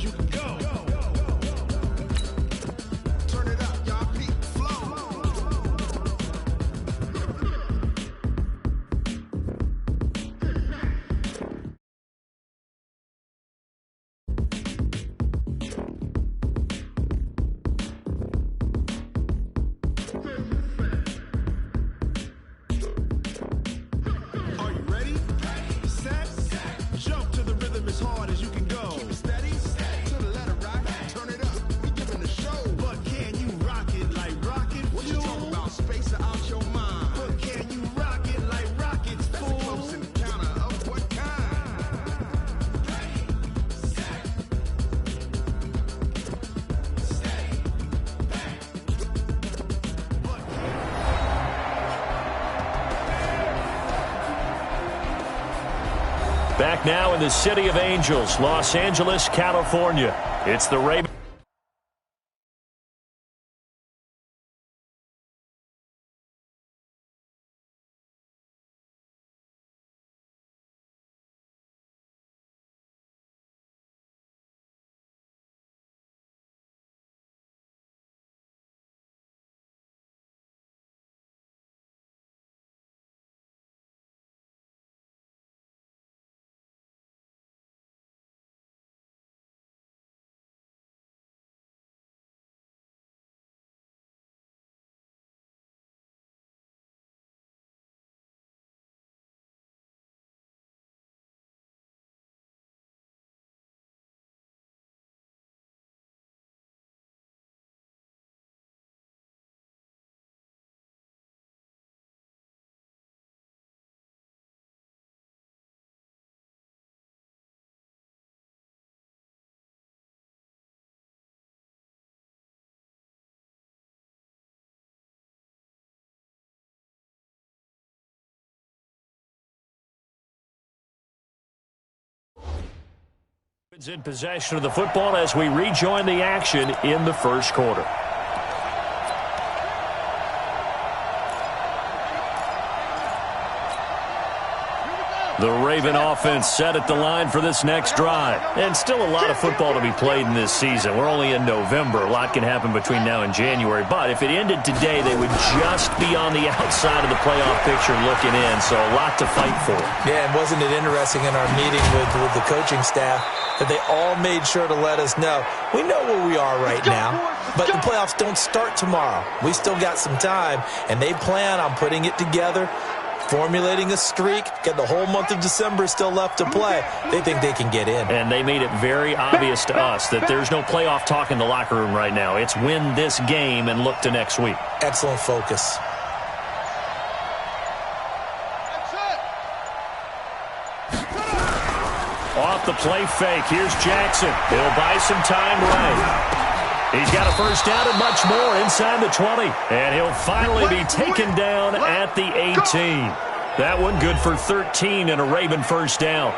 as you can go. Turn it up, y'all. Peak flow. Are you ready? Set. Jump to the rhythm as hard as you can go. Keep it steady. To the letter right. Turn it up. We giving the show. But can you rock it like rocket? What you talking about? Space out your mind. But can you rock it like rockets? That's a close encounter of what kind? Back now in the City of Angels, Los Angeles, California. It's the Ravens. In possession of the football as we rejoin the action in the first quarter. The Raven offense set at the line for this next drive. And still a lot of football to be played in this season. We're only in November. A lot can happen between now and January. But if it ended today, they would just be on the outside of the playoff picture looking in. So a lot to fight for. Yeah, and wasn't it interesting in our meeting with the coaching staff that they all made sure to let us know, we know where we are right now, but the playoffs don't start tomorrow. We still got some time, and they plan on putting it together, formulating a streak, got the whole month of December still left to play. They think they can get in. And they made it very obvious to us that there's no playoff talk in the locker room right now. It's win this game and look to next week. Excellent focus. Off the play fake, here's Jackson. He'll buy some time right. He's got a first down and much more inside the 20. And he'll finally be taken down at the 18. That one good for 13 and a Raven first down.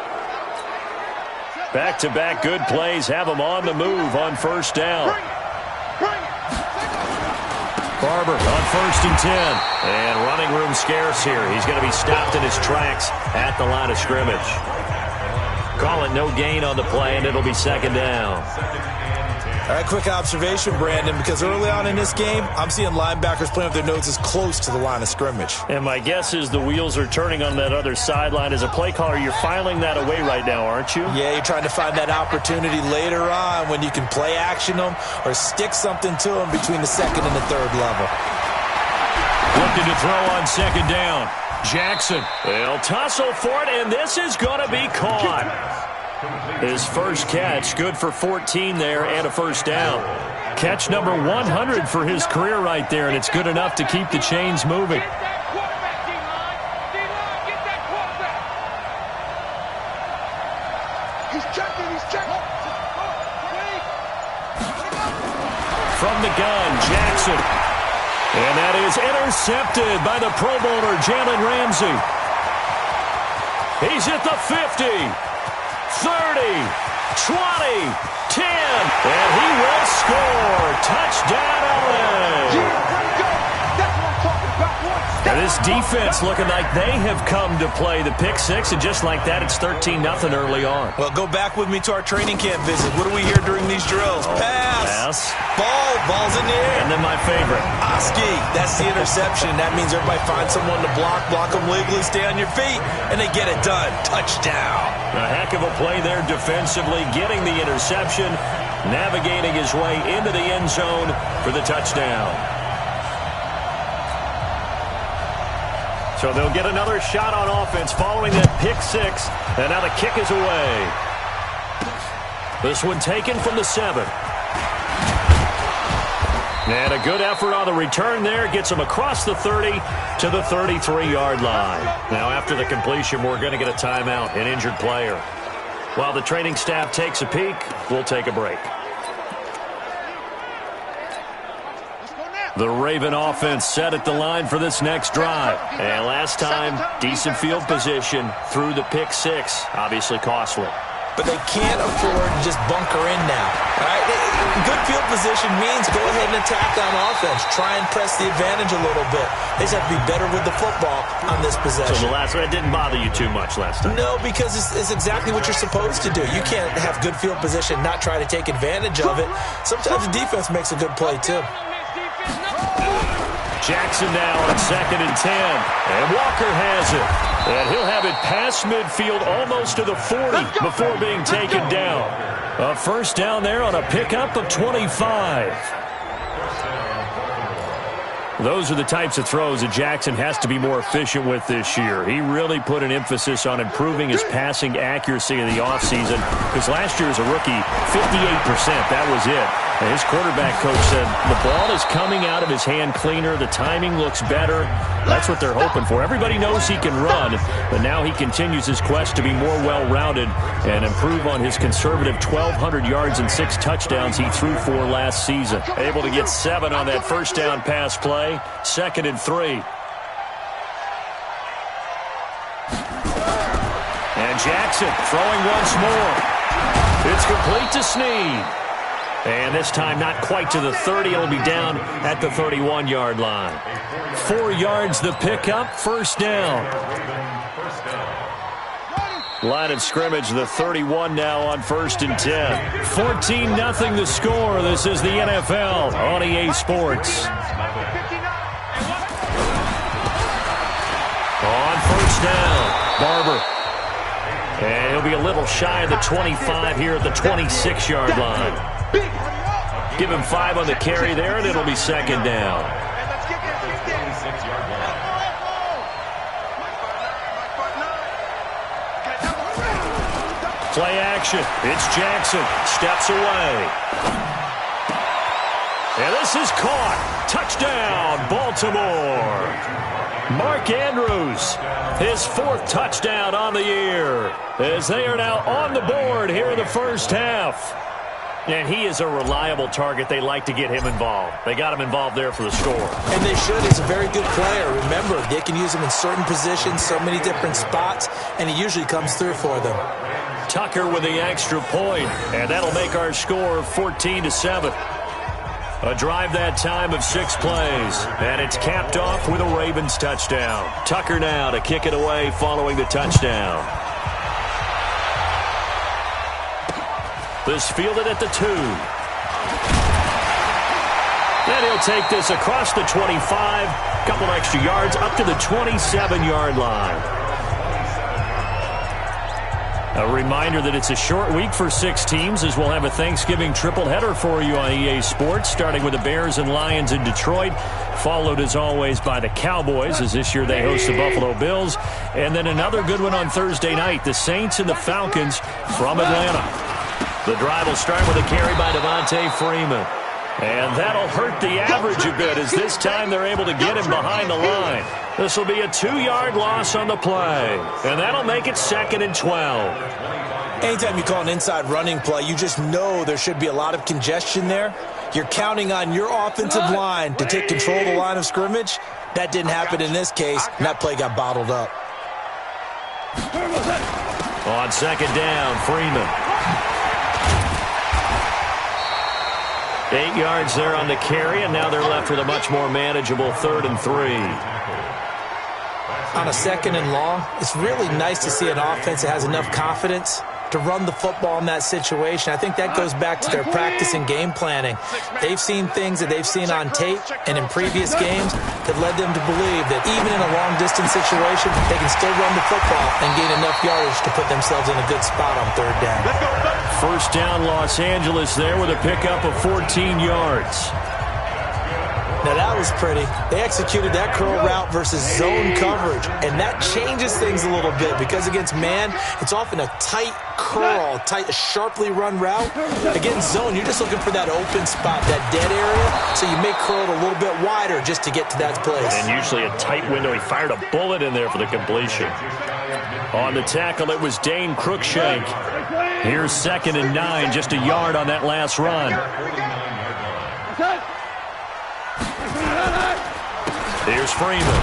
Back-to-back good plays have him on the move on first down. Barber on 1st and 10. And running room scarce here. He's going to be stopped in his tracks at the line of scrimmage. Call it no gain on the play, and it'll be second down. All right, quick observation, Brandon, because early on in this game, I'm seeing linebackers playing with their noses close to the line of scrimmage. And my guess is the wheels are turning on that other sideline. As a play caller, you're filing that away right now, aren't you? Yeah, you're trying to find that opportunity later on when you can play action them or stick something to them between the second and the third level. Looking to throw on second down. Jackson, they'll tussle for it, and this is going to be caught. His first catch, good for 14 there and a first down. Catch number 100 for his career right there, and it's good enough to keep the chains moving. From the gun, Jackson. And that is intercepted by the Pro Bowler, Jalen Ramsey. He's at the 50, 30, 20, 10, and he will score. Touchdown, LA. That's what I'm talking about. Now this defense looking like they have come to play the pick six, and just like that, it's 13-0 early on. Well, go back with me to our training camp visit. What do we hear during these drills? Pass. Ball's in the air. And then my favorite. Oski, that's the interception. That means everybody finds someone to block them legally, stay on your feet, and they get it done. Touchdown. A heck of a play there defensively, getting the interception, navigating his way into the end zone for the touchdown. So they'll get another shot on offense following that pick six, and now the kick is away. This one taken from the 7. And a good effort on the return there. Gets him across the 30 to the 33-yard line. Now after the completion, we're going to get a timeout, an injured player. While the training staff takes a peek, we'll take a break. The Raven offense set at the line for this next drive. And last time, decent field position through the pick six. Obviously costly. But they can't afford to just bunker in now. All right? Good field position means go ahead and attack on offense. Try and press the advantage a little bit. They just have to be better with the football on this possession. So the last one, it didn't bother you too much last time? No, because it's exactly what you're supposed to do. You can't have good field position, not try to take advantage of it. Sometimes the defense makes a good play, too. Jackson now on 2nd and 10. And Walker has it. And he'll have it past midfield almost to the 40 before being taken down. A first down there on a pickup of 25. Those are the types of throws that Jackson has to be more efficient with this year. He really put an emphasis on improving his passing accuracy in the offseason, because last year as a rookie, 58%, that was it. And his quarterback coach said the ball is coming out of his hand cleaner, the timing looks better. That's what they're hoping for. Everybody knows he can run, but now he continues his quest to be more well-rounded and improve on his conservative 1,200 yards and 6 touchdowns he threw for last season. Able to get 7 on that first down pass play. 2nd and 3. And Jackson throwing once more. It's complete to Snead. And this time not quite to the 30. It'll be down at the 31-yard line. 4 yards the pickup, first down. Line of scrimmage, the 31 now on 1st and 10. 14-0 the score. This is the NFL on EA Sports. On first down, Barber. And he'll be a little shy of the 25 here at the 26-yard line. Give him 5 on the carry there, and it'll be 2nd down. Play action. It's Jackson. Steps away. And this is caught. Touchdown, Baltimore. Mark Andrews, his 4th touchdown on the year, as they are now on the board here in the first half. And he is a reliable target. They like to get him involved. They got him involved there for the score. And they should. He's a very good player. Remember, they can use him in certain positions, so many different spots, and he usually comes through for them. Tucker with the extra point, and that'll make our score 14-7. A drive that time of 6 plays, and it's capped off with a Ravens touchdown. Tucker now to kick it away following the touchdown. This fielded at the 2. Then he'll take this across the 25, couple extra yards up to the 27-yard line. A reminder that it's a short week for 6 teams, as we'll have a Thanksgiving triple header for you on EA Sports, starting with the Bears and Lions in Detroit, followed as always by the Cowboys, as this year they host the Buffalo Bills, and then another good one on Thursday night, the Saints and the Falcons from Atlanta. The drive will start with a carry by Devontae Freeman. And that'll hurt the average a bit, as this time they're able to get him behind the line. This will be a 2-yard loss on the play. And that'll make it 2nd and 12. Anytime you call an inside running play, you just know there should be a lot of congestion there. You're counting on your offensive line to take control of the line of scrimmage. That didn't happen in this case, and that play got bottled up. On 2nd down, Freeman. 8 yards there on the carry, and now they're left with a much more manageable 3rd and 3. on a 2nd and long, it's really nice to see an offense that has enough confidence to run the football in that situation. I think that goes back to their practice and game planning. They've seen things that they've seen on tape and in previous games that led them to believe that even in a long-distance situation, they can still run the football and gain enough yardage to put themselves in a good spot on 3rd down. First down, Los Angeles there with a pickup of 14 yards. Now, that was pretty. They executed that curl route versus zone coverage, and that changes things a little bit because against man, it's often a tight curl, sharply run route. Against zone, you're just looking for that open spot, that dead area, so you may curl it a little bit wider just to get to that place. And usually a tight window. He fired a bullet in there for the completion. On the tackle, it was Dane Cruikshank. Here's 2nd and 9, just a yard on that last run. Here's Freeman.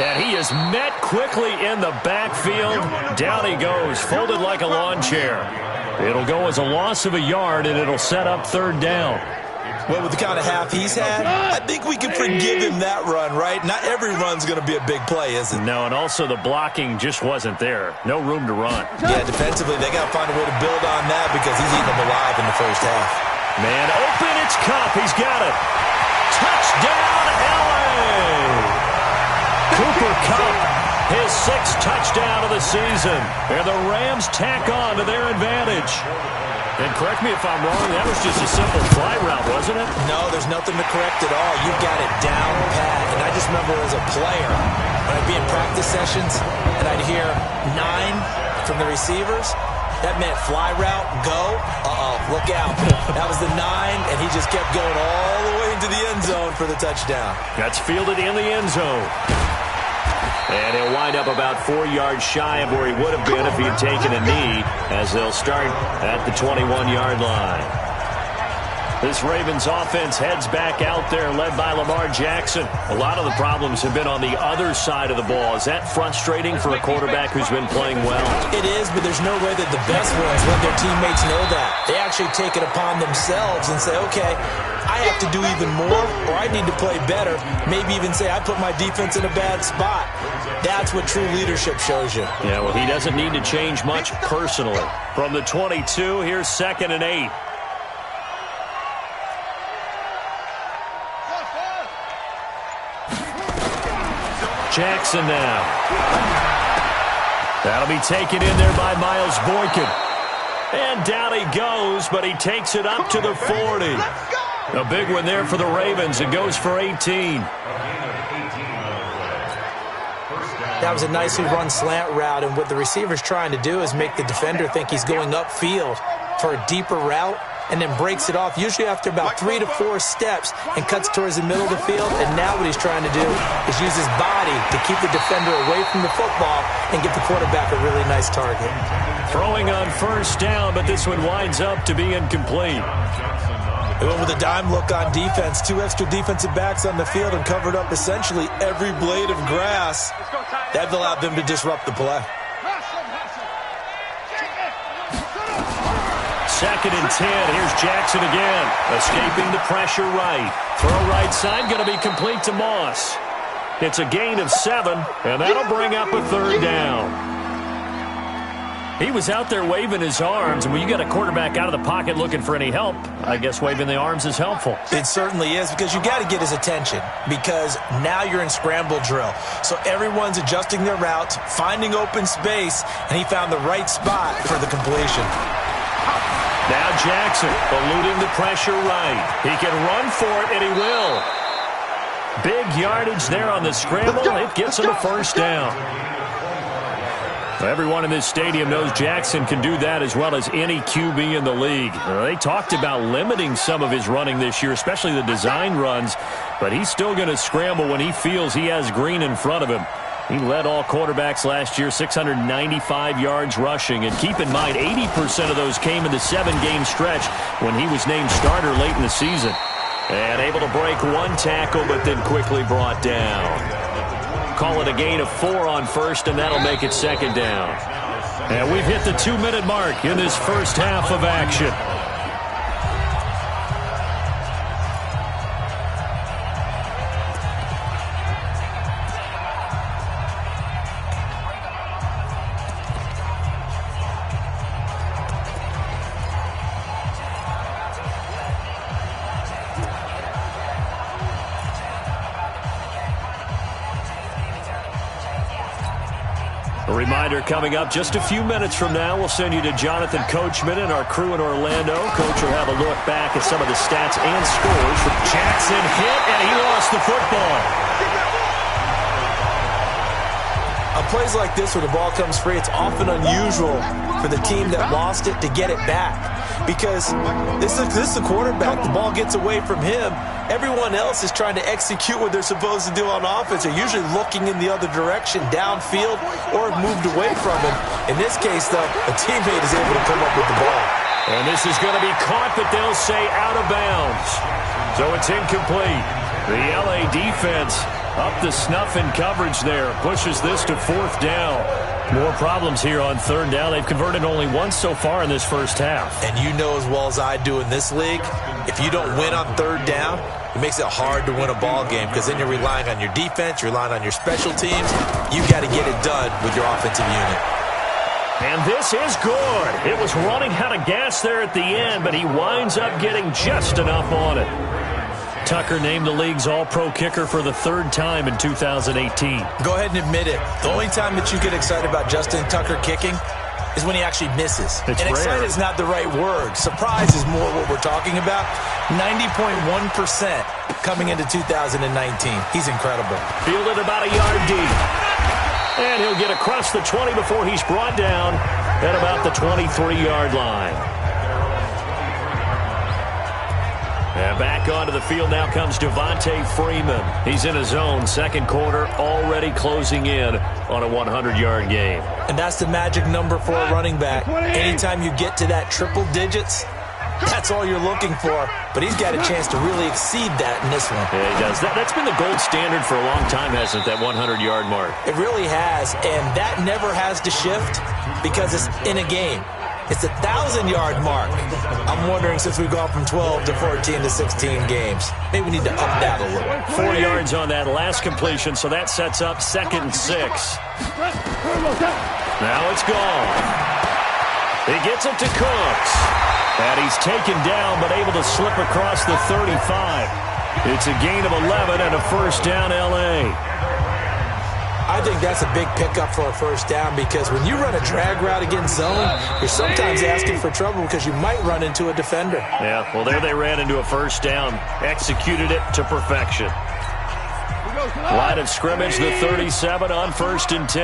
And he is met quickly in the backfield. Down he goes, folded like a lawn chair. It'll go as a loss of a yard, and it'll set up 3rd down. Well, with the kind of half he's had, I think we can forgive him that run, right? Not every run's going to be a big play, is it? No, and also the blocking just wasn't there. No room to run. Yeah, defensively, they got to find a way to build on that because he's eating them alive in the first half. Man open, it's Kupp. He's got it. Touchdown, LA! Cooper Kupp, his 6th touchdown of the season. And the Rams tack on to their advantage. And correct me if I'm wrong, that was just a simple fly route, wasn't it? No, there's nothing to correct at all. You got it down pat. And I just remember as a player, when I'd be in practice sessions and I'd hear 9 from the receivers, that meant fly route, go, look out. That was the 9, and he just kept going all the way into the end zone for the touchdown. That's fielded in the end zone. And he'll wind up about 4 yards shy of where he would have been if he had taken a knee, as they'll start at the 21-yard line. This Ravens offense heads back out there, led by Lamar Jackson. A lot of the problems have been on the other side of the ball. Is that frustrating for a quarterback who's been playing well? It is, but there's no way that the best ones let their teammates know that. They actually take it upon themselves and say, okay, I have to do even more, or I need to play better. Maybe even say, I put my defense in a bad spot. That's what true leadership shows you. Yeah, well, he doesn't need to change much personally. From the 22, here's 2nd and 8. Jackson now. That'll be taken in there by Miles Boykin. And down he goes, but he takes it up to the 40. A big one there for the Ravens. It goes for 18. That was a nicely run slant route, and what the receiver's trying to do is make the defender think he's going upfield for a deeper route, and then breaks it off, usually after about 3 to 4 steps, and cuts towards the middle of the field. And now what he's trying to do is use his body to keep the defender away from the football and give the quarterback a really nice target. Throwing on 1st down, but this one winds up to be incomplete. They went with a dime look on defense. 2 extra defensive backs on the field and covered up essentially every blade of grass. That allowed them to disrupt the play. 2nd and 10. Here's Jackson again. Escaping the pressure right. Throw right side, going to be complete to Moss. It's a gain of 7, and that'll bring up a 3rd down. He was out there waving his arms, and when you got a quarterback out of the pocket looking for any help, I guess waving the arms is helpful. It certainly is, because you got to get his attention, because now you're in scramble drill. So everyone's adjusting their routes, finding open space, and he found the right spot for the completion. Now Jackson eluding the pressure right. He can run for it, and he will. Big yardage there on the scramble. It gets him a 1st down. Everyone in this stadium knows Jackson can do that as well as any QB in the league. They talked about limiting some of his running this year, especially the design runs, but he's still going to scramble when he feels he has green in front of him. He led all quarterbacks last year, 695 yards rushing. And keep in mind, 80% of those came in the 7-game stretch when he was named starter late in the season. And able to break 1 tackle, but then quickly brought down. Call it a gain of 4 on 1st, and that'll make it 2nd down. And we've hit the 2-minute mark in this first half of action. A reminder coming up just a few minutes from now, we'll send you to Jonathan Coachman and our crew in Orlando. Coach will have a look back at some of the stats and scores. Jackson hit, and he lost the football. On plays like this where the ball comes free, it's often unusual for the team that lost it to get it back. Because this is the quarterback. The ball gets away from him. Everyone else is trying to execute what they're supposed to do on offense. They're usually looking in the other direction, downfield, or have moved away from him. In this case, though, a teammate is able to come up with the ball. And this is going to be caught, but they'll say out of bounds. So it's incomplete. The LA defense up the snuff in coverage there. Pushes this to 4th down. More problems here on 3rd down. They've converted only once so far in this first half. And you know as well as I do in this league, if you don't win on 3rd down, it makes it hard to win a ball game because then you're relying on your defense, you're relying on your special teams. You've got to get it done with your offensive unit. And this is good. It was running out of gas there at the end, but he winds up getting just enough on it. Tucker named the league's all-pro kicker for the 3rd time in 2018. Go ahead and admit it. The only time that you get excited about Justin Tucker kicking is when he actually misses. It's and rare. excited is not the right word. Surprise is more what we're talking about. 90.1% coming into 2019. He's incredible. Fielded about a yard deep. And he'll get across the 20 before he's brought down at about the 23-yard line. And back onto the field now comes Devontae Freeman. He's in his own 2nd quarter, already closing in on a 100-yard game. And that's the magic number for a running back. Anytime you get to that triple digits, that's all you're looking for. But he's got a chance to really exceed that in this one. Yeah, he does. That's been the gold standard for a long time, hasn't it, that 100-yard mark? It really has, and that never has to shift because it's in a game. It's a 1,000-yard mark. I'm wondering, since we've gone from 12 to 14 to 16 games, maybe we need to up that a little. 4 yards on that last completion, so that sets up 2nd and 6. Now it's gone. He gets it to Cooks. And he's taken down, but able to slip across the 35. It's a gain of 11 and a 1st down, L.A. I think that's a big pickup for a 1st down because when you run a drag route against zone, you're sometimes asking for trouble because you might run into a defender. Yeah, well, there they ran into a 1st down, executed it to perfection. Line of scrimmage, the 37 on 1st and 10.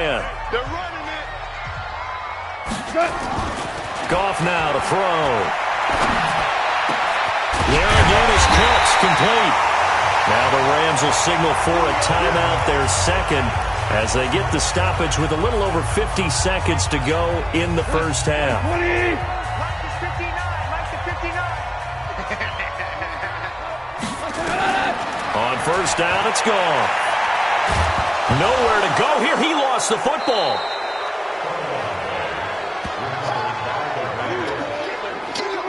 They're running it. Goff now to throw. There again is Cooks, complete. Now the Rams will signal for a timeout, their 2nd, as they get the stoppage with a little over 50 seconds to go in the first half. On 1st down, it's gone. Nowhere to go here. He lost the football.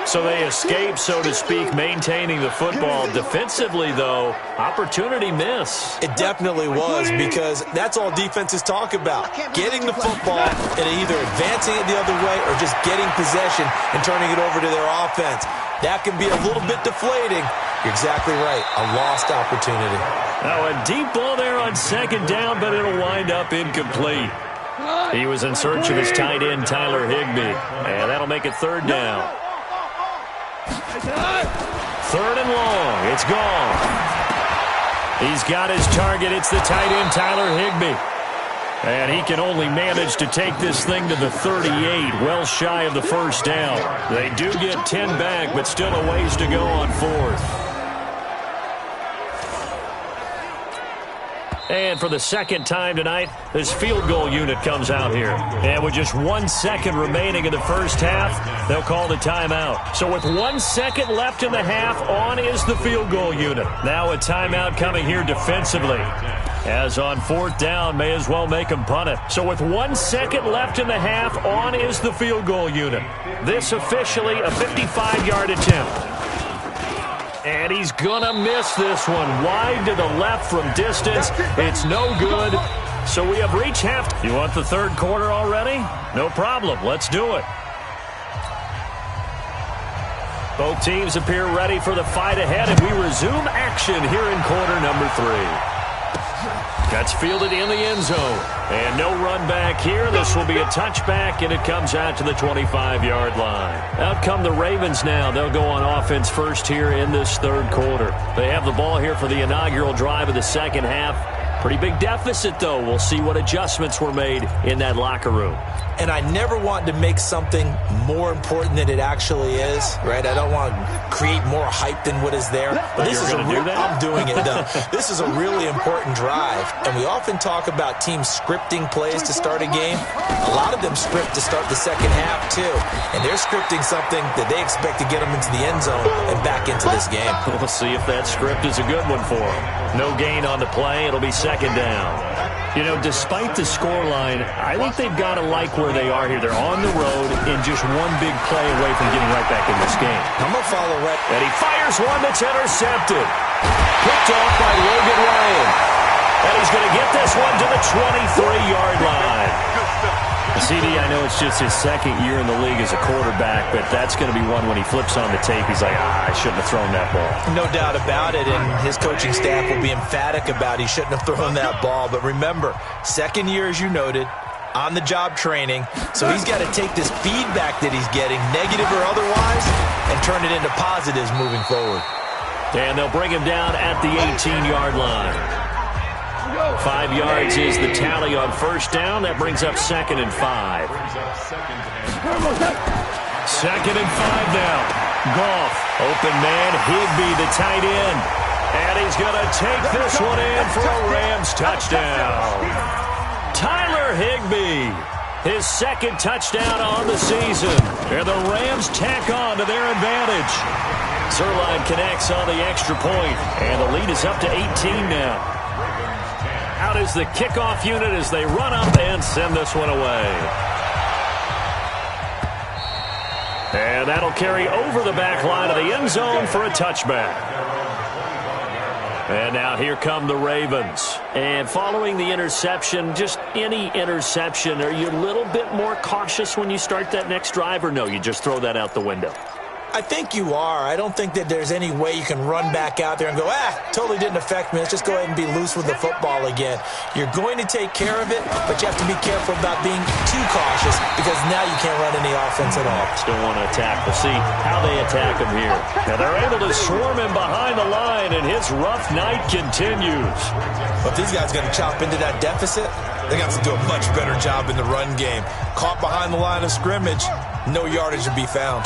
So they escape, so to speak, maintaining the football. Defensively, though, opportunity miss. It definitely was because that's all defenses talk about. Getting the football and either advancing it the other way or just getting possession and turning it over to their offense. That can be a little bit deflating. You're exactly right. A lost opportunity. Now a deep ball there on 2nd down, but it'll wind up incomplete. He was in search of his tight end, Tyler Higbee. And that'll make it 3rd down. 3rd and long. It's gone. He's got his target. It's the tight end, Tyler Higbee. And he can only manage to take this thing to the 38, well shy of the 1st down. They do get 10 back, but still a ways to go on 4th. And for the 2nd time tonight, this field goal unit comes out here. And with just 1 second remaining in the first half, they'll call the timeout. So with 1 second left in the half, on is the field goal unit. Now a timeout coming here defensively. As on 4th down, may as well make them punt it. So with 1 second left in the half, on is the field goal unit. This officially a 55-yard attempt. And he's going to miss this one. Wide to the left from distance. It's no good. So we have reached half. You want the 3rd quarter already? No problem. Let's do it. Both teams appear ready for the fight ahead, and we resume action here in quarter number 3. That's fielded in the end zone. And no run back here. This will be a touchback, and it comes out to the 25-yard line. Out come the Ravens now. They'll go on offense first here in this third quarter. They have the ball here for the inaugural drive of the second half. Pretty big deficit, though. We'll see what adjustments were made in that locker room. And I never want to make something more important than it actually is, right? I don't want to create more hype than what is there. But this is I'm doing it, though. This is a really important drive. And we often talk about teams scripting plays to start a game. A lot of them script to start the second half, too. And they're scripting something that they expect to get them into the end zone and back into this game. We'll see if that script is a good one for them. No gain on the play. It'll be second down. You know, despite the scoreline, I think they've got to like where they are here. They're on the road and just one big play away from getting right back in this game. I'm going to follow right. And he fires one that's intercepted. Picked off by Logan Ryan. And he's going to get this one to the 23-yard line. CD, I know it's just his second year in the league as a quarterback, but that's going to be one when he flips on the tape. He's like, I shouldn't have thrown that ball. No doubt about it, and his coaching staff will be emphatic about he shouldn't have thrown that ball. But remember, second year, as you noted, on-the-job training, so he's got to take this feedback that he's getting, negative or otherwise, and turn it into positives moving forward. And they'll bring him down at the 18-yard line. 5 yards is the tally on first down. That brings up 2nd and 5. 2nd and 5 now. Goff, open man, Higbee, the tight end. And he's going to take this one in for a Rams touchdown. Tyler Higbee, his second touchdown on the season. And the Rams tack on to their advantage. Zerline connects on the extra point, and the lead is up to 18 now. Out is the kickoff unit as they run up and send this one away. And that'll carry over the back line of the end zone for a touchback. And now here come the Ravens. And following the interception, just any interception, are you a little bit more cautious when you start that next drive, or no, you just throw that out the window? I think you are. I don't think that there's any way you can run back out there and go, totally didn't affect me. Let's just go ahead and be loose with the football again. You're going to take care of it, but you have to be careful about being too cautious because now you can't run any offense at all. Still want to attack. We'll see how they attack him here. Now they're able to swarm him behind the line, and his rough night continues. But if these guys are going to chop into that deficit, they got to do a much better job in the run game. Caught behind the line of scrimmage, no yardage to be found.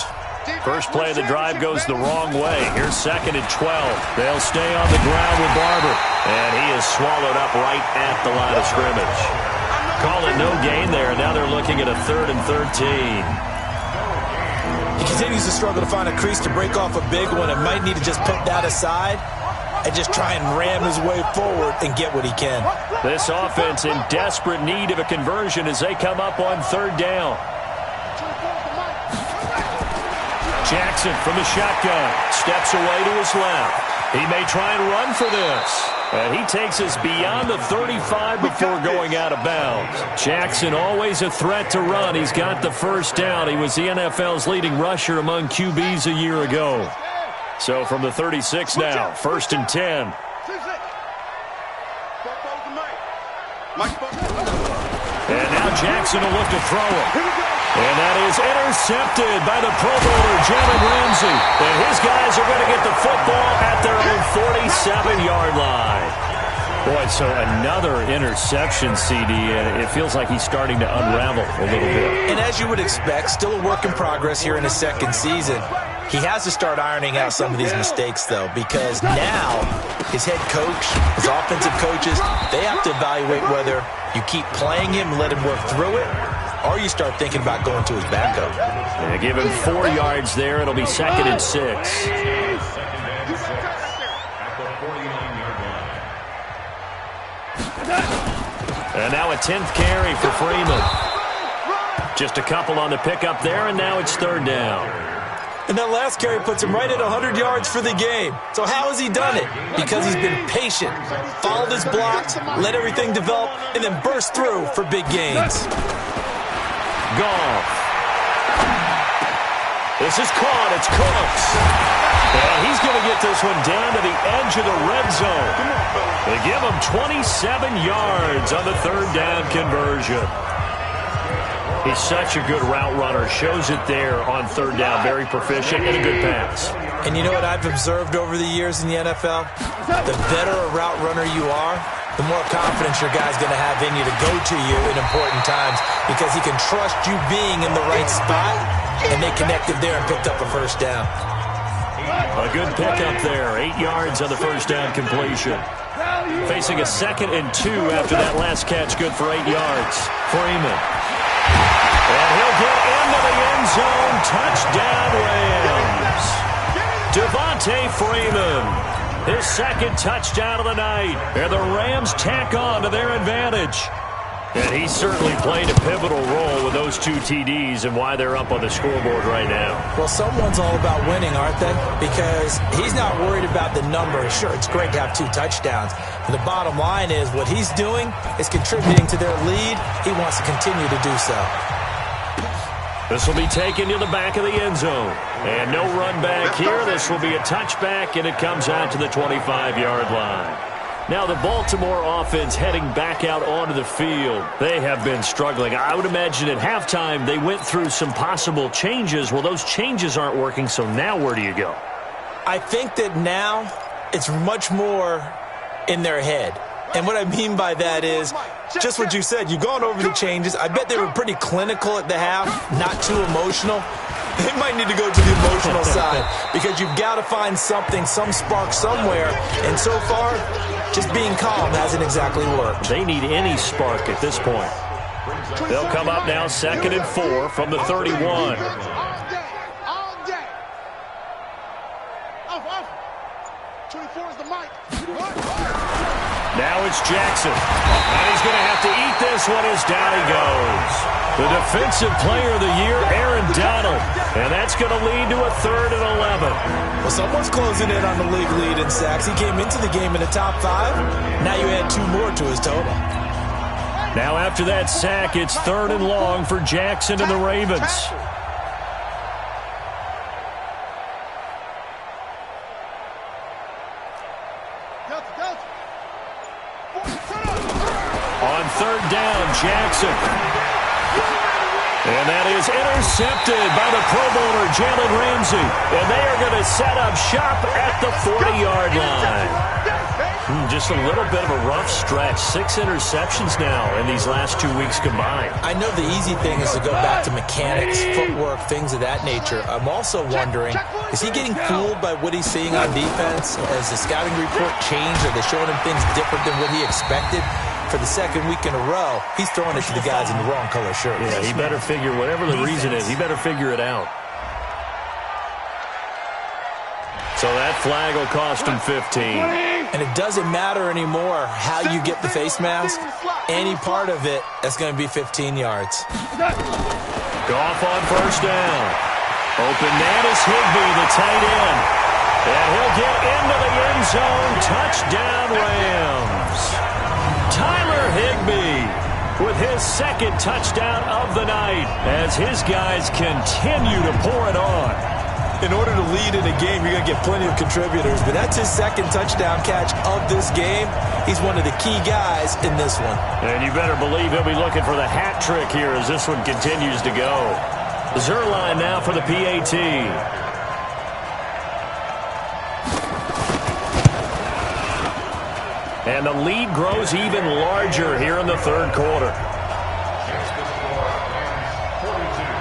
First play of the drive goes the wrong way. Here's 2nd and 12. They'll stay on the ground with Barber. And he is swallowed up right at the line of scrimmage. Call it no gain there. Now they're looking at a 3rd and 13. He continues to struggle to find a crease to break off a big one and might need to just put that aside and just try and ram his way forward and get what he can. This offense in desperate need of a conversion as they come up on 3rd down. Jackson from the shotgun, steps away to his left. He may try and run for this. And he takes us beyond the 35 before going out of bounds. Jackson always a threat to run. He's got the first down. He was the NFL's leading rusher among QBs a year ago. So from the 36 now, 1st and 10. And now Jackson will look to throw it. And that is intercepted by the Pro Bowler, Jalen Ramsey. And his guys are going to get the football at their own 47-yard line. Boy, so another interception, CD. It feels like he's starting to unravel a little bit. And as you would expect, still a work in progress here in his second season. He has to start ironing out some of these mistakes, though, because now his head coach, his offensive coaches, they have to evaluate whether you keep playing him and let him work through it, or you start thinking about going to his backup. Yeah, give him 4 yards there. It'll be 2nd and 6. And now a 10th carry for Freeman. Just a couple on the pickup there, and now it's 3rd down. And that last carry puts him right at 100 yards for the game. So how has he done it? Because he's been patient, followed his blocks, let everything develop, and then burst through for big gains. Goff. This is caught. It's Cooks. And he's going to get this one down to the edge of the red zone. They give him 27 yards on the third down conversion. He's such a good route runner. Shows it there on third down. Very proficient and a good pass. And you know what I've observed over the years in the NFL? The better a route runner you are, the more confidence your guy's going to have in you to go to you in important times because he can trust you being in the right spot, and they connected there and picked up a first down. A good pickup there. 8 yards on the first down completion. Facing a 2nd and 2 after that last catch. Good for 8 yards. Freeman. And he'll get into the end zone. Touchdown, Rams. Devontae Freeman. His 2nd touchdown of the night. And the Rams tack on to their advantage. And he certainly played a pivotal role with those 2 TDs and why they're up on the scoreboard right now. Well, someone's all about winning, aren't they? Because he's not worried about the number. Sure, it's great to have 2 touchdowns. But the bottom line is what he's doing is contributing to their lead. He wants to continue to do so. This will be taken to the back of the end zone. And no run back here. This will be a touchback, and it comes out to the 25-yard line. Now the Baltimore offense heading back out onto the field. They have been struggling. I would imagine at halftime they went through some possible changes. Well, those changes aren't working, so now where do you go? I think that now it's much more in their head. And what I mean by that is just what you said. You've gone over the changes. I bet they were pretty clinical at the half, not too emotional. They might need to go to the emotional side because you've got to find something, some spark somewhere. And so far, just being calm hasn't exactly worked. They need any spark at this point. They'll come up now 2nd and 4 from the 31. Now it's Jackson. And he's going to have to eat this one as down he goes. The Defensive Player of the Year, Aaron Donald. And that's going to lead to a 3rd and 11. Well, someone's closing in on the league lead in sacks. He came into the game in the top 5. Now you add 2 more to his total. Now after that sack, it's 3rd and long for Jackson and the Ravens. On 3rd down, Jackson. And that is intercepted by the Pro Bowler, Jalen Ramsey. And they are going to set up shop at the 40-yard line. Just a little bit of a rough stretch. 6 interceptions now in these last 2 weeks combined. I know the easy thing is to go back to mechanics, footwork, things of that nature. I'm also wondering, is he getting fooled by what he's seeing on defense? Has the scouting report changed? Are they showing him things different than what he expected? For the 2nd week in a row, he's throwing it to the guys in the wrong color shirt. Yeah, he better figure, whatever the reason is, he better figure it out. So that flag will cost him 15. And it doesn't matter anymore how you get the face mask. Any part of it, that's going to be 15 yards. Goff on 1st down. Open man is Higbee, the tight end. And he'll get into the end zone. Touchdown, Rams. Tyler Higbee with his 2nd touchdown of the night as his guys continue to pour it on. In order to lead in a game, you're going to get plenty of contributors, but that's his 2nd touchdown catch of this game. He's one of the key guys in this one. And you better believe he'll be looking for the hat trick here as this one continues to go. Zerline now for the PAT. And the lead grows even larger here in the 3rd quarter.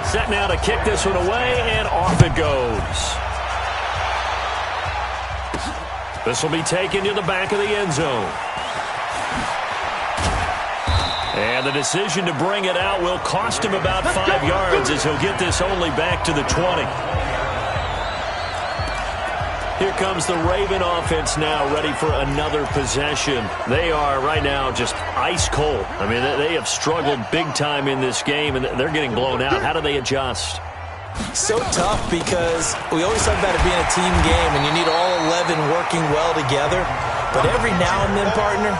Set now to kick this one away, and off it goes. This will be taken to the back of the end zone. And the decision to bring it out will cost him about 5 yards as he'll get this only back to the 20. Here comes the Raven offense now, ready for another possession. They are right now just ice cold. I mean, they have struggled big time in this game, and they're getting blown out. How do they adjust? So tough because we always talk about it being a team game, and you need all 11 working well together. But every now and then, partner,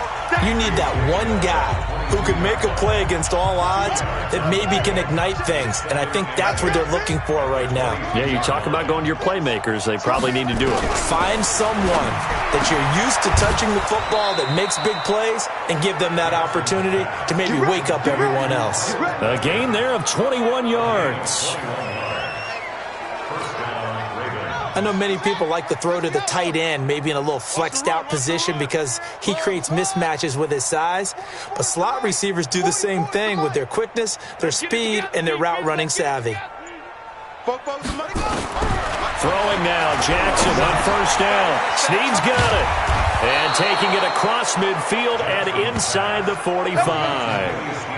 You need that one guy who can make a play against all odds that maybe can ignite things. And I think that's what they're looking for right now. Yeah, you talk about going to your playmakers. They probably need to do it. Find someone that you're used to touching the football that makes big plays and give them that opportunity to maybe wake up everyone else. A gain there of 21 yards. I know many people like to throw to the tight end, maybe in a little flexed out position because he creates mismatches with his size. But slot receivers do the same thing with their quickness, their speed, and their route running savvy. Throwing now, Jackson on first down. Snead's got it. And taking it across midfield and inside the 45.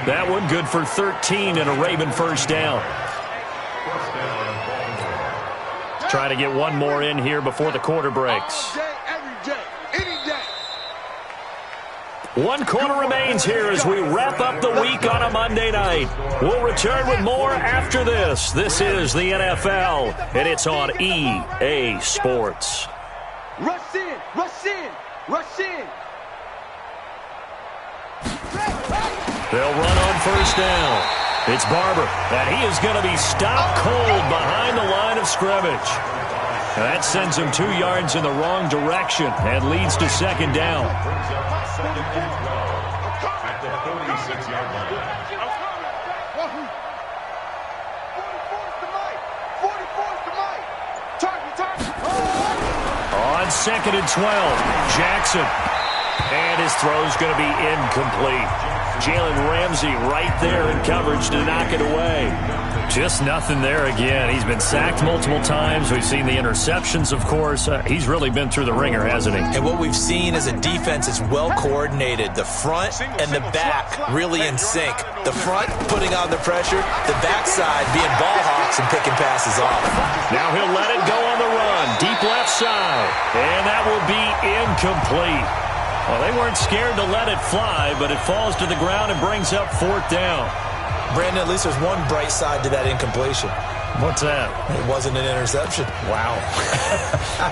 That one good for 13 and a Raven first down. Try to get one more in here before the quarter breaks. One quarter remains here as we wrap up the week on a Monday night. We'll return with more after this. This is the NFL, and it's on EA Sports. Rush in, rush in, rush in. They'll run on first down. It's Barber, and he is going to be stopped cold behind the line of scrimmage. And that sends him 2 yards in the wrong direction and leads to second down. At the 36-yard line. On second and 12, Jackson. And his throw's going to be incomplete. Jalen Ramsey right there in coverage to knock it away. Just nothing there again. He's been sacked multiple times. We've seen the interceptions, of course. He's really been through the ringer, hasn't he? And what we've seen is a defense that's well coordinated. The front and the back really in sync. The front putting on the pressure, the backside being ball hawks and picking passes off. Now he'll let it go on the run. Deep left side. And that will be incomplete. Well, they weren't scared to let it fly, but it falls to the ground and brings up fourth down. Brandon, at least there's one bright side to that incompletion. What's that? It wasn't an interception. Wow.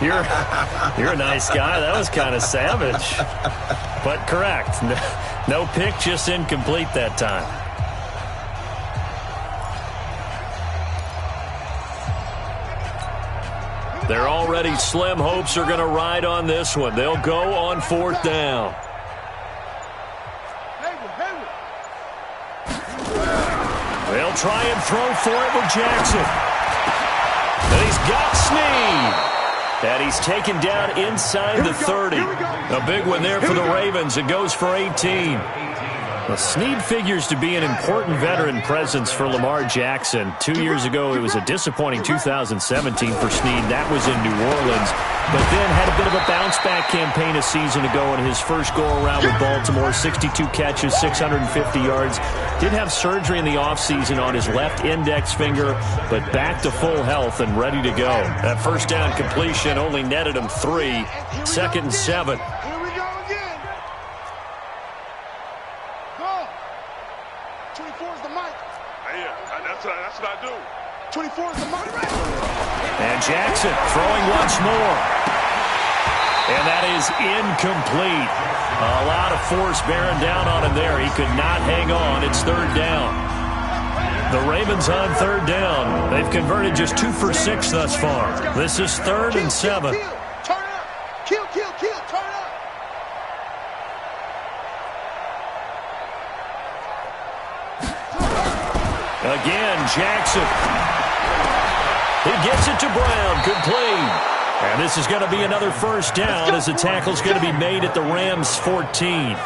You're a nice guy. That was kind of savage. But correct. No pick, just incomplete that time. Their already slim hopes are going to ride on this one. They'll go on fourth down. They'll try and throw for it with Jackson. And he's got Snead. And he's taken down inside the 30. A big one there for the Ravens. It goes for 18. Well, Snead figures to be an important veteran presence for Lamar Jackson. 2 years ago, it was a disappointing 2017 for Snead. That was in New Orleans. But then had a bit of a bounce-back campaign a season ago in his first go-around with Baltimore. 62 catches, 650 yards. Did have surgery in the offseason on his left index finger, but back to full health and ready to go. That first down completion only netted him 3. Second and 7. Here we go again. Go. 24 is the mic. Yeah, that's what I do. 24 is the mic. And Jackson throwing once more. And that is incomplete. A lot of force bearing down on him there. He could not hang on. It's third down. The Ravens on third down. They've converted just 2 for 6 thus far. This is third and 7. Turn up. Kill, turn up. Again, Jackson. He gets it to Brown. Complete. And this is going to be another first down as the tackle's going to be made at the Rams' 14.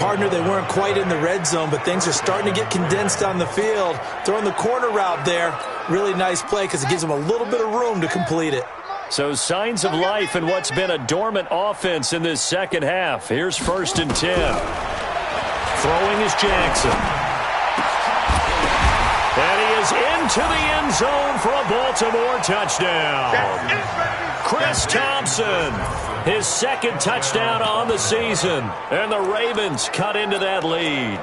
Partner, they weren't quite in the red zone, but things are starting to get condensed on the field. Throwing the corner route there. Really nice play because it gives them a little bit of room to complete it. So signs of life in what's been a dormant offense in this second half. Here's first and 10. Throwing is Jackson. And he is into the end zone for a Baltimore touchdown. Chris Thompson, his second touchdown on the season. And the Ravens cut into that lead.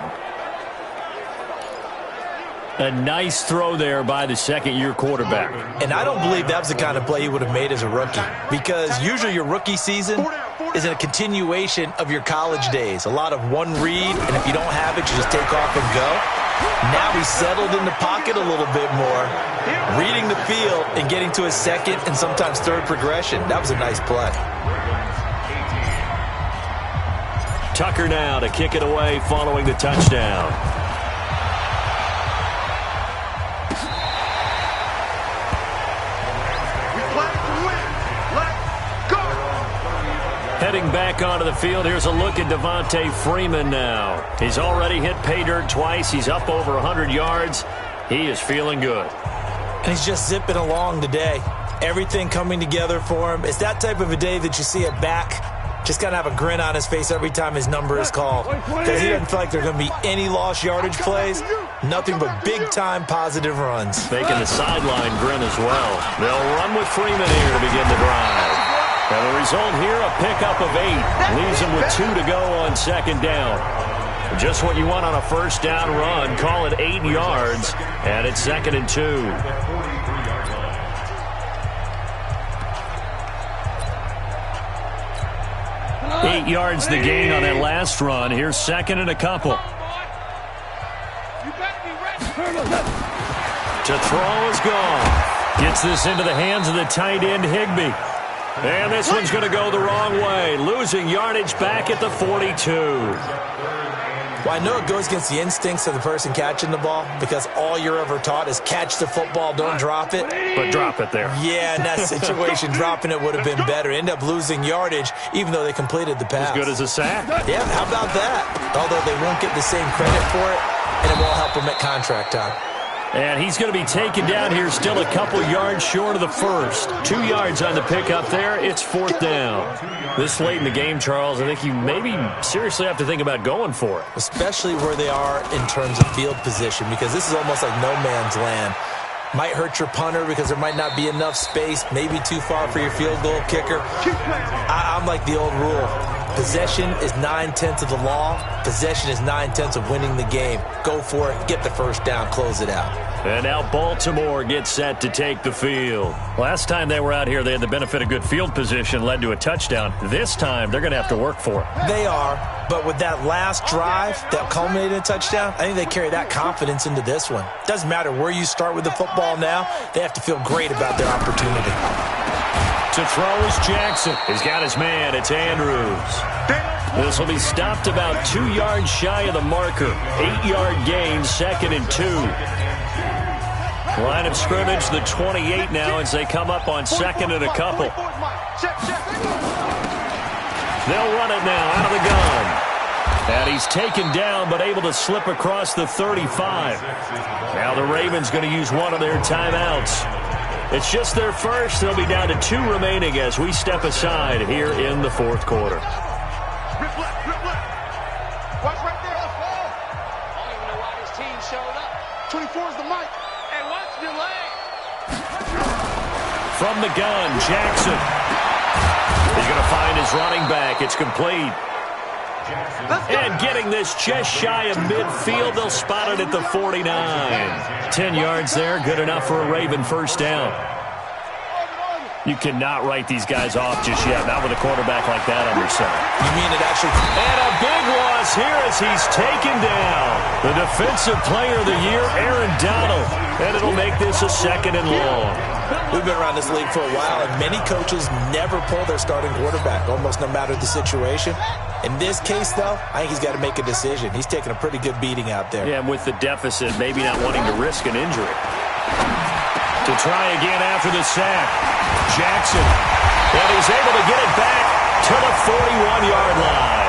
A nice throw there by the second-year quarterback. And I don't believe that was the kind of play he would have made as a rookie. Because usually your rookie season, is a continuation of your college days. A lot of one read, and if you don't have it, you just take off and go. Now he's settled in the pocket a little bit more, reading the field and getting to his second and sometimes third progression. That was a nice play. Tucker now to kick it away following the touchdown. Heading back onto the field, here's a look at Devontae Freeman now. He's already hit pay dirt twice. He's up over 100 yards. He is feeling good. And he's just zipping along today. Everything coming together for him. It's that type of a day that you see a back just kind of have a grin on his face every time his number is called, because he doesn't feel like there are going to be any lost yardage plays. Nothing but big-time positive runs. Making the sideline grin as well. They'll run with Freeman here to begin the drive. And the result here, a pickup of 8. Leaves him with 2 to go on second down. Just what you want on a first down run. Call it 8 yards, and it's 2nd and 2. Eight yards the gain on that last run. Here's 2nd and a couple. To throw is gone. Gets this into the hands of the tight end, Higbee. And this one's going to go the wrong way. Losing yardage back at the 42. Well, I know it goes against the instincts of the person catching the ball, because all you're ever taught is catch the football, don't drop it. But drop it there. Yeah, in that situation, dropping it would have been better. End up losing yardage, even though they completed the pass. As good as a sack. Yeah, how about that? Although they won't get the same credit for it, and it won't help them at contract time. And he's going to be taken down here, still a couple yards short of the first. 2 yards on the pickup there. It's 4th down. This late in the game, Charles, I think you maybe seriously have to think about going for it. Especially where they are in terms of field position, because this is almost like no man's land. Might hurt your punter because there might not be enough space, maybe too far for your field goal kicker. I'm like the old rule. Possession is 9/10 of the law. Possession is 9/10 of winning the game. Go for it. Get the first down. Close it out. And now Baltimore gets set to take the field. Last time they were out here, they had the benefit of good field position, led to a touchdown. This time, they're going to have to work for it. They are, but with that last drive that culminated in a touchdown, I think they carry that confidence into this one. Doesn't matter where you start with the football now, they have to feel great about their opportunity. To throw is Jackson. He's got his man. It's Andrews. This will be stopped about 2 yards shy of the marker. 8-yard gain, 2nd and 2. Line of scrimmage, the 28 now as they come up on 2nd and a couple. They'll run it now out of the gun. And he's taken down but able to slip across the 35. Now the Ravens going to use one of their timeouts. It's just their first. They'll be down to 2 remaining as we step aside here in the 4th quarter. Watch right there. I don't even know why this team showed up. 24 is the mic. Hey, watch your leg. From the gun, Jackson. He's going to find his running back. It's complete. And getting this just shy of midfield, they'll spot it at the 49. 10 yards there, good enough for a Raven first down. You cannot write these guys off just yet, not with a quarterback like that under center. You mean it actually? And a big loss here as he's taken down. The defensive player of the year, Aaron Donald. And it'll make this a 2nd and long. We've been around this league for a while, and many coaches never pull their starting quarterback, almost no matter the situation. In this case, though, I think he's got to make a decision. He's taking a pretty good beating out there. Yeah, and with the deficit, maybe not wanting to risk an injury. To try again after the sack. Jackson. And he's able to get it back to the 41-yard line.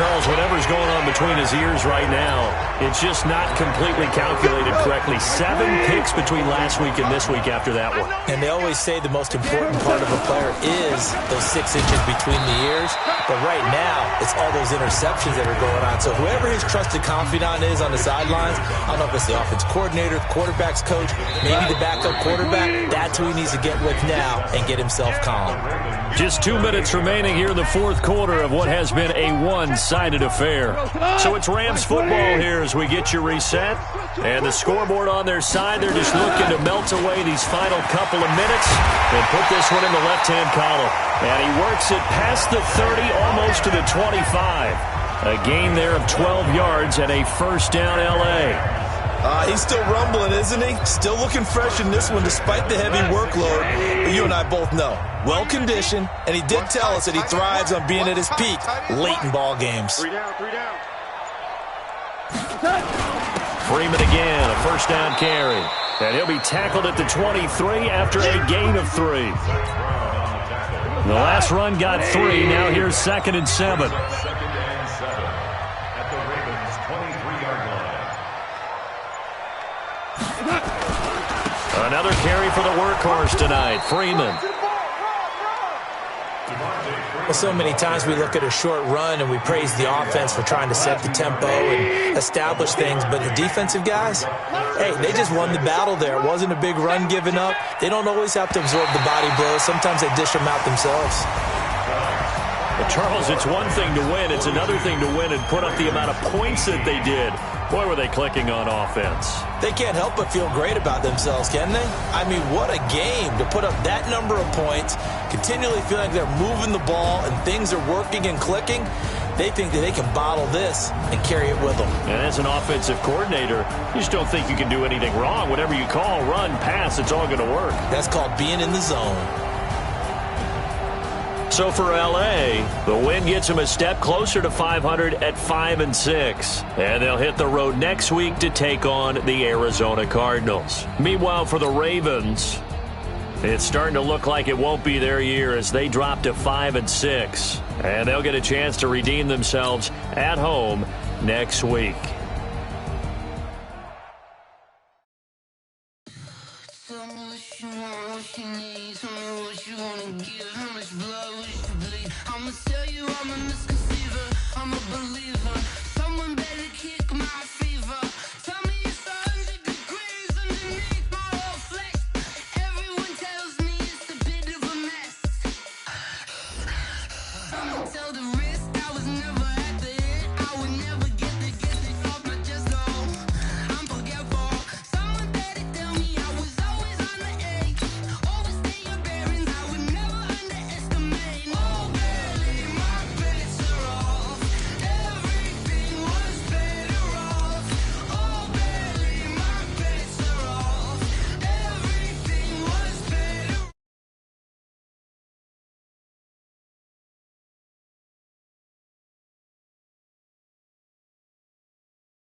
Charles, whatever's going on between his ears right now, it's just not completely calculated correctly. 7 picks between last week and this week after that one. And they always say the most important part of a player is those 6 inches between the ears. But right now, it's all those interceptions that are going on. So whoever his trusted confidant is on the sidelines, I don't know if it's the offense coordinator, the quarterback's coach, maybe the backup quarterback, that's who he needs to get with now and get himself calm. Just 2 minutes remaining here in the 4th quarter of what has been a 1-sided one-sided affair. So it's Rams football here as we get you reset. And the scoreboard on their side, they're just looking to melt away these final couple of minutes and put this one in the left-hand column. And he works it past the 30, almost to the 25. A gain there of 12 yards and a first down L.A. He's still rumbling, isn't he? Still looking fresh in this one despite the heavy workload. But you and I both know, well-conditioned, and he did tell us that he thrives on being at his peak late in ball games. 3 down, 3 down. Freeman again, a first down carry. And he'll be tackled at the 23 after a gain of 3. The last run got 3. Now here's 2nd and 7. Another carry for the workhorse tonight, Freeman. Well, so many times we look at a short run and we praise the offense for trying to set the tempo and establish things, but the defensive guys, hey, they just won the battle there. It wasn't a big run given up. They don't always have to absorb the body blows. Sometimes they dish them out themselves. Well, Charles, it's one thing to win. It's another thing to win and put up the amount of points that they did. Boy, were they clicking on offense. They can't help but feel great about themselves, can they? I mean, what a game to put up that number of points, continually feeling like they're moving the ball and things are working and clicking. They think that they can bottle this and carry it with them. And as an offensive coordinator, you just don't think you can do anything wrong. Whatever you call, run, pass, it's all going to work. That's called being in the zone. So for L.A., the win gets them a step closer to 500 at 5-6. And they'll hit the road next week to take on the Arizona Cardinals. Meanwhile, for the Ravens, it's starting to look like it won't be their year as they drop to 5-6. And they'll get a chance to redeem themselves at home next week.